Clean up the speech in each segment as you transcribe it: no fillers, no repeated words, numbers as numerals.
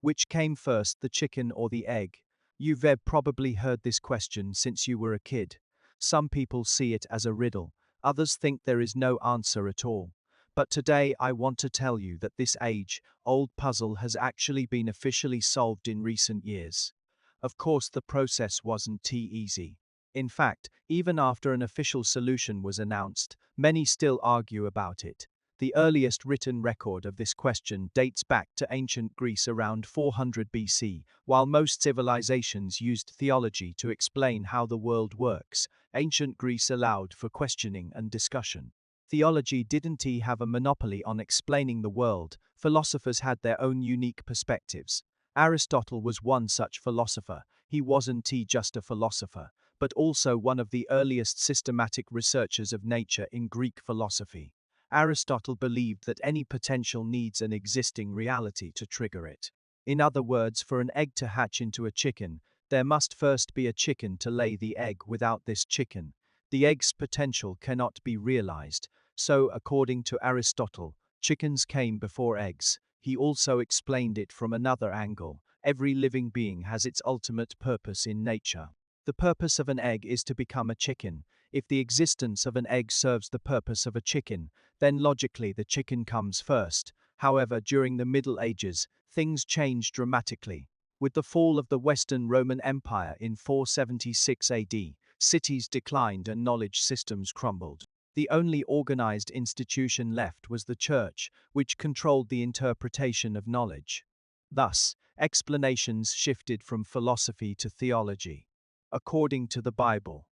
Which came first, the chicken or the egg? You've probably heard this question since you were a kid. Some people see it as a riddle, others think there is no answer at all. But today I want to tell you that this age-old puzzle has actually been officially solved in recent years. Of course, the process wasn't too easy. In fact, even after an official solution was announced, many still argue about it. The earliest written record of this question dates back to ancient Greece around 400 BC. While most civilizations used theology to explain how the world works, ancient Greece allowed for questioning and discussion. Theology didn't have a monopoly on explaining the world, philosophers had their own unique perspectives. Aristotle was one such philosopher. He wasn't just a philosopher, but also one of the earliest systematic researchers of nature in Greek philosophy. Aristotle believed that any potential needs an existing reality to trigger it. In other words, for an egg to hatch into a chicken, there must first be a chicken to lay the egg. Without this chicken, the egg's potential cannot be realized. So, according to Aristotle, chickens came before eggs. He also explained it from another angle. Every living being has its ultimate purpose in nature. The purpose of an egg is to become a chicken. If the existence of an egg serves the purpose of a chicken, then logically the chicken comes first. However, during the Middle Ages, things changed dramatically. With the fall of the Western Roman Empire in 476 AD, cities declined and knowledge systems crumbled. The only organized institution left was the church, which controlled the interpretation of knowledge. Thus, explanations shifted from philosophy to theology. According to the Bible's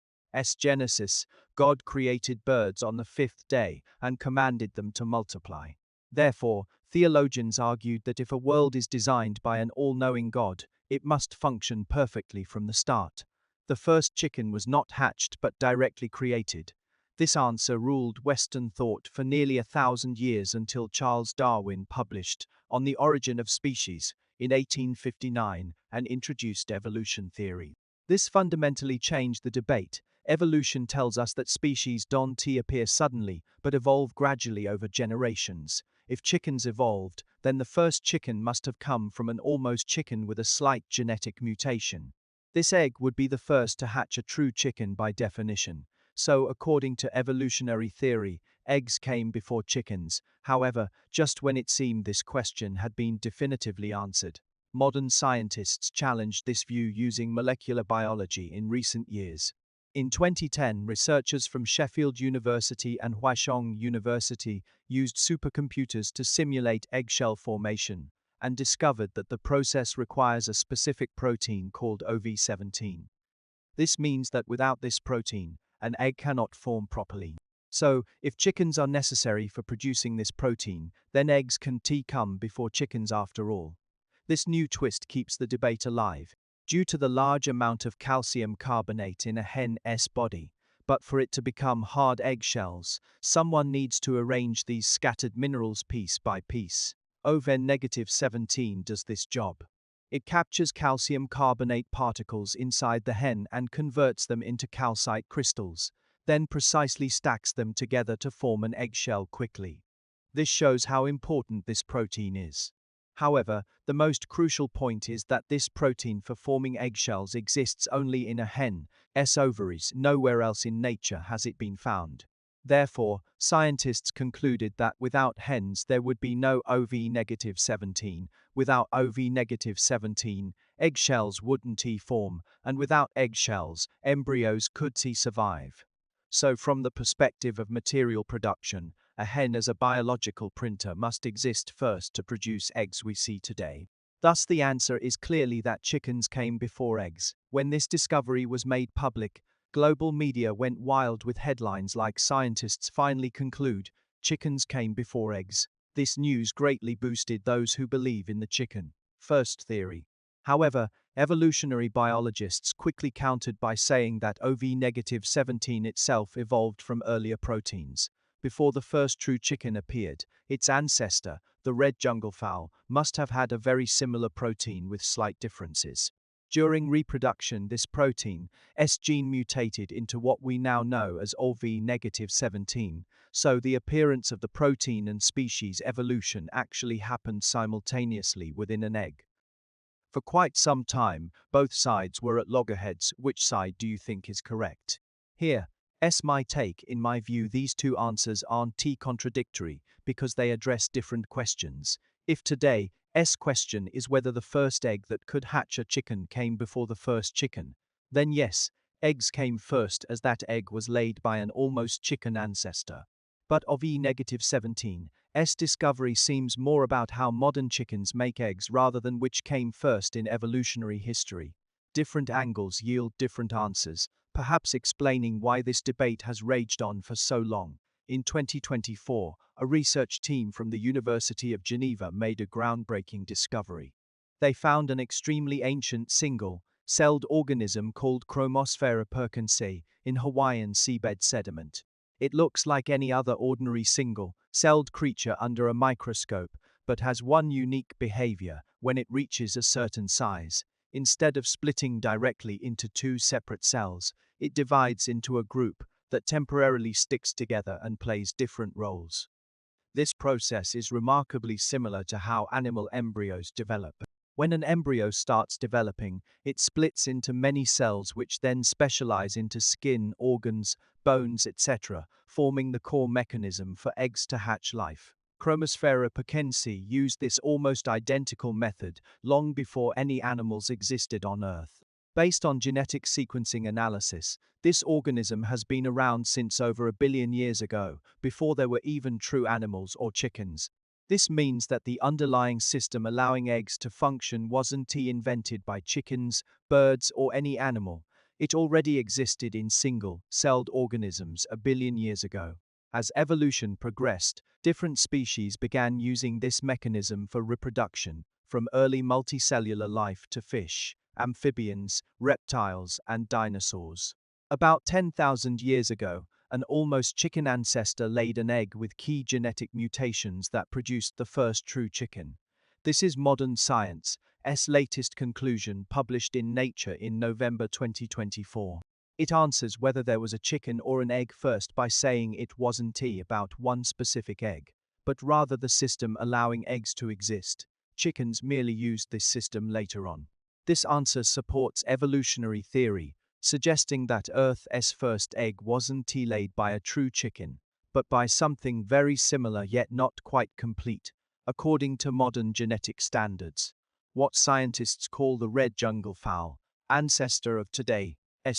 Genesis, God created birds on the fifth day and commanded them to multiply. Therefore, theologians argued that if a world is designed by an all-knowing God, it must function perfectly from the start. The first chicken was not hatched but directly created. This answer ruled Western thought for nearly 1,000 years until Charles Darwin published On the Origin of Species in 1859 and introduced evolution theory. This fundamentally changed the debate. Evolution tells us that species don't appear suddenly, but evolve gradually over generations. If chickens evolved, then the first chicken must have come from an almost chicken with a slight genetic mutation. This egg would be the first to hatch a true chicken by definition. So, according to evolutionary theory, eggs came before chickens. However, just when it seemed this question had been definitively answered, modern scientists challenged this view using molecular biology in recent years. In 2010, researchers from Sheffield University and Hwasong University used supercomputers to simulate eggshell formation and discovered that the process requires a specific protein called OV17. This means that without this protein, an egg cannot form properly. So, if chickens are necessary for producing this protein, then eggs can come before chickens after all. This new twist keeps the debate alive. Due to the large amount of calcium carbonate in a hen's body, but for it to become hard eggshells, someone needs to arrange these scattered minerals piece by piece. OV-17 does this job. It captures calcium carbonate particles inside the hen and converts them into calcite crystals, then precisely stacks them together to form an eggshell quickly. This shows how important this protein is. However, the most crucial point is that this protein for forming eggshells exists only in a hen's ovaries. Nowhere else in nature has it been found. Therefore, scientists concluded that without hens there would be no OV-17. Without OV-17, eggshells wouldn't form, and without eggshells, embryos could survive. So from the perspective of material production, a hen as a biological printer must exist first to produce eggs we see today. Thus the answer is clearly that chickens came before eggs. When this discovery was made public, global media went wild with headlines like "Scientists finally conclude chickens came before eggs." This news greatly boosted those who believe in the chicken first theory. However, evolutionary biologists quickly countered by saying that OV-17 itself evolved from earlier proteins. Before the first true chicken appeared, its ancestor, the red junglefowl, must have had a very similar protein with slight differences. During reproduction, this protein's gene mutated into what we now know as OV-17, so the appearance of the protein and species evolution actually happened simultaneously within an egg. For quite some time, both sides were at loggerheads. Which side do you think is correct? Here, my take. In my view, these two answers aren't contradictory because they address different questions. If today, question is whether the first egg that could hatch a chicken came before the first chicken, then yes, eggs came first as that egg was laid by an almost chicken ancestor. But of E-17, discovery seems more about how modern chickens make eggs rather than which came first in evolutionary history. Different angles yield different answers, perhaps explaining why this debate has raged on for so long. In 2024, a research team from the University of Geneva made a groundbreaking discovery. They found an extremely ancient single-celled organism called Chromosphaera perkinsii in Hawaiian seabed sediment. It looks like any other ordinary single-celled creature under a microscope, but has one unique behavior when it reaches a certain size. Instead of splitting directly into two separate cells, it divides into a group that temporarily sticks together and plays different roles. This process is remarkably similar to how animal embryos develop. When an embryo starts developing, it splits into many cells which then specialize into skin, organs, bones, etc., forming the core mechanism for eggs to hatch life. Chromosphaera perkinsii used this almost identical method long before any animals existed on Earth. Based on genetic sequencing analysis, this organism has been around since over 1 billion years ago, before there were even true animals or chickens. This means that the underlying system allowing eggs to function wasn't invented by chickens, birds, or any animal. It already existed in single-celled organisms 1 billion years ago. As evolution progressed, different species began using this mechanism for reproduction, from early multicellular life to fish, amphibians, reptiles, and dinosaurs. About 10,000 years ago, an almost chicken ancestor laid an egg with key genetic mutations that produced the first true chicken. This is modern science's latest conclusion, published in Nature in November 2024. It answers whether there was a chicken or an egg first by saying it wasn't about one specific egg, but rather the system allowing eggs to exist. Chickens merely used this system later on. This answer supports evolutionary theory, suggesting that Earth's first egg wasn't laid by a true chicken, but by something very similar yet not quite complete, according to modern genetic standards. What scientists call the red jungle fowl, ancestor of today's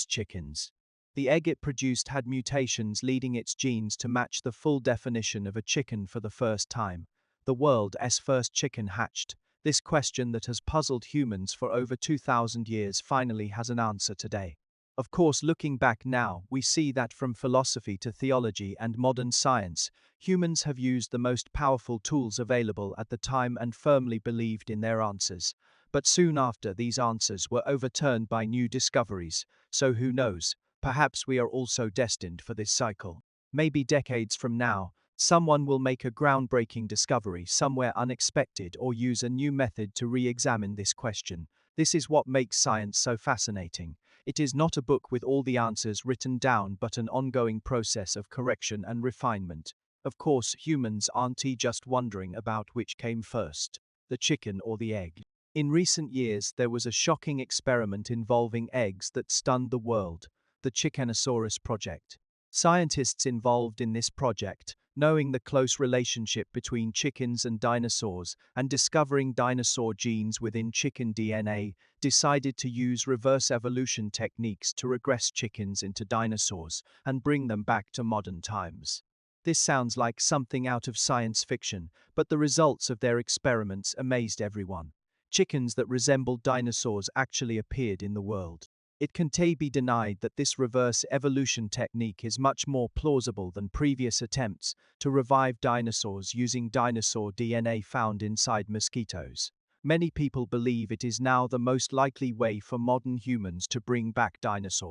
chickens. The egg it produced had mutations leading its genes to match the full definition of a chicken for the first time. The world's first chicken hatched. This question that has puzzled humans for over 2,000 years finally has an answer today. Of course, looking back now, we see that from philosophy to theology and modern science, humans have used the most powerful tools available at the time and firmly believed in their answers. But soon after, these answers were overturned by new discoveries. So who knows, perhaps we are also destined for this cycle. Maybe decades from now, someone will make a groundbreaking discovery somewhere unexpected or use a new method to re-examine this question. This is what makes science so fascinating. It is not a book with all the answers written down, but an ongoing process of correction and refinement. Of course, humans aren't just wondering about which came first, the chicken or the egg. In recent years, there was a shocking experiment involving eggs that stunned the world, the Chickenosaurus project. Scientists involved in this project, knowing the close relationship between chickens and dinosaurs and discovering dinosaur genes within chicken DNA, decided to use reverse evolution techniques to regress chickens into dinosaurs and bring them back to modern times. This sounds like something out of science fiction, but the results of their experiments amazed everyone. Chickens that resembled dinosaurs actually appeared in the world. It can't be denied that this reverse evolution technique is much more plausible than previous attempts to revive dinosaurs using dinosaur DNA found inside mosquitoes. Many people believe it is now the most likely way for modern humans to bring back dinosaurs.